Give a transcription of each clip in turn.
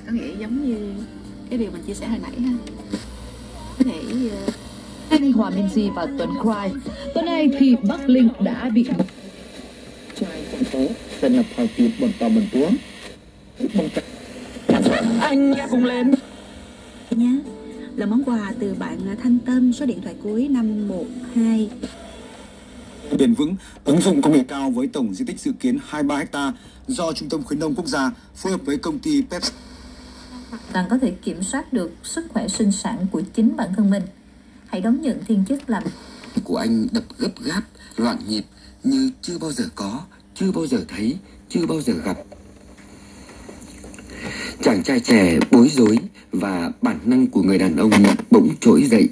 có nghĩa giống như cái điều mình chia sẻ hồi nãy ha. Có thể Thanh, Hòa Minzy và Tuấn Cry. Tuần này thì Bắc Linh đã bị trai thành phố thành lập hào kiệt bằng tàu mình tuống. Anh nghe cùng lên nhé, là món quà từ bạn Thanh Tâm, số điện thoại cuối 512. Bền vững, ứng dụng công nghệ cao với tổng diện tích dự kiến 23 ha do Trung tâm Khuyến nông Quốc gia phối hợp với công ty Pepsi. Bạn có thể kiểm soát được sức khỏe sinh sản của chính bản thân mình. Hãy đón nhận thiên chức làm của anh đập gấp gáp, loạn nhịp như chưa bao giờ có, chưa bao giờ thấy, chưa bao giờ gặp. Chàng trai trẻ bối rối và bản năng của người đàn ông bỗng trỗi dậy.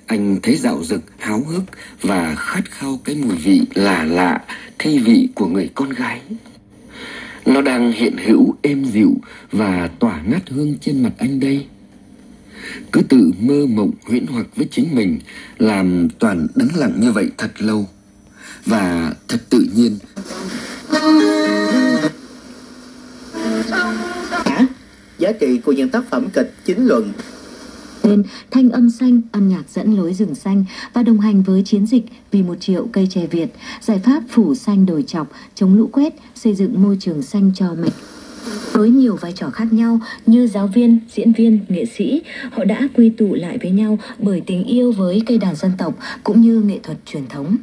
Anh thấy dạo dực, háo hức và khát khao cái mùi vị lạ lạ, thi vị của người con gái. Nó đang hiện hữu êm dịu và tỏa ngát hương trên mặt anh đây. Cứ tự mơ mộng huyễn hoặc với chính mình, làm Toàn đứng lặng như vậy thật lâu và thật tự nhiên. giá trị của những tác phẩm kịch chính luận. Tên Thanh âm xanh, âm nhạc dẫn lối rừng xanh và đồng hành với chiến dịch vì 1 triệu cây chè Việt, giải pháp phủ xanh đồi chọc, chống lũ quét, xây dựng môi trường xanh cho mình. Với nhiều vai trò khác nhau như giáo viên, diễn viên, nghệ sĩ, họ đã quy tụ lại với nhau bởi tình yêu với cây đàn dân tộc cũng như nghệ thuật truyền thống.